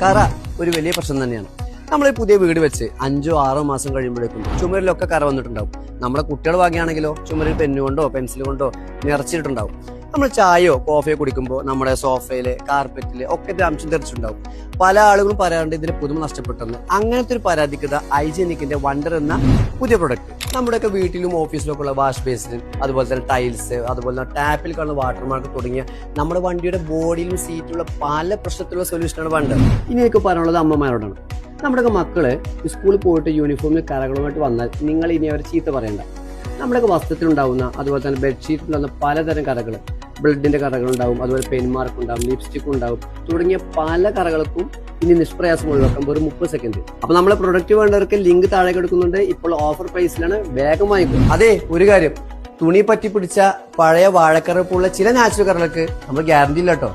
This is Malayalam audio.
കറ ഒരു വലിയ പ്രശ്നം തന്നെയാണ്. നമ്മൾ പുതിയ വീട് വെച്ച് 5-6 മാസം കഴിയുമ്പോഴേക്കും ചുമരിലൊക്കെ കറ വന്നിട്ടുണ്ടാവും. നമ്മുടെ കുട്ടികൾ വാങ്ങിയാണെങ്കിലോ ചുമരിൽ പെന്നുകൊണ്ടോ പെൻസിൽ കൊണ്ടോ നിറച്ചിട്ടുണ്ടാവും. നമ്മൾ ചായയോ കോഫിയോ കുടിക്കുമ്പോൾ നമ്മുടെ സോഫയില് കാർപ്പറ്റില് ഒക്കെ അംശം തെറിച്ചിട്ടുണ്ടാവും. പല ആളുകളും പറയാറുണ്ട് ഇതിന് പുതുമ നഷ്ടപ്പെട്ടെന്ന്. അങ്ങനത്തെ ഒരു പരാതിക്കത ഹൈജീനിക്കിന്റെ വണ്ടർ എന്ന പുതിയ പ്രൊഡക്റ്റ്. നമ്മുടെയൊക്കെ വീട്ടിലും ഓഫീസിലും ഒക്കെ ഉള്ള വാഷ് ബേസിനും അതുപോലെ തന്നെ ടൈൽസ്, അതുപോലെ തന്നെ ടാപ്പിൽ കാണുന്ന വാട്ടർമാർക്ക് തുടങ്ങിയ നമ്മുടെ വണ്ടിയുടെ ബോഡിയിലും സീറ്റിലുള്ള പല പ്രശ്നത്തിലുള്ള സൊല്യൂഷനാണ് വണ്ടർ. ഇനിയൊക്കെ പറയാനുള്ളത് അമ്മമാരോടാണ്. നമ്മുടെയൊക്കെ മക്കള് സ്കൂളിൽ പോയിട്ട് യൂണിഫോമിൽ കറകളുമായിട്ട് വന്നാൽ നിങ്ങൾ ഇനി അവർ ചീത്ത പറയണ്ട. നമ്മുടെയൊക്കെ വസ്ത്രത്തിലുണ്ടാവുന്ന അതുപോലെ തന്നെ ബെഡ്ഷീറ്റിലുണ്ടാകുന്ന പലതരം കറകൾ, ബ്ലഡിന്റെ കറകളുണ്ടാവും, അതുപോലെ പെൻമാർക്ക് ഉണ്ടാവും, ലിപ്സ്റ്റിക് ഉണ്ടാവും, തുടങ്ങിയ പല കറകൾക്കും ഇനി നിഷ്പ്രയാസം ഒഴിവാക്കാം വെറും 30 സെക്കൻഡ്. അപ്പൊ നമ്മളെ പ്രൊഡക്റ്റ് വേണ്ടവർക്ക് ലിങ്ക് താഴെ കൊടുക്കുന്നുണ്ട്. ഇപ്പോൾ ഓഫർ പ്രൈസിലാണ്, വേഗം വാങ്ങിക്കും. അതെ, ഒരു കാര്യം, തുണി പറ്റി പിടിച്ച പഴയ വാഴക്കറപ്പുള്ള ചില നാച്ചുറൽ കറകൾക്ക് നമ്മൾ ഗ്യാരണ്ടി ഇല്ല കേട്ടോ.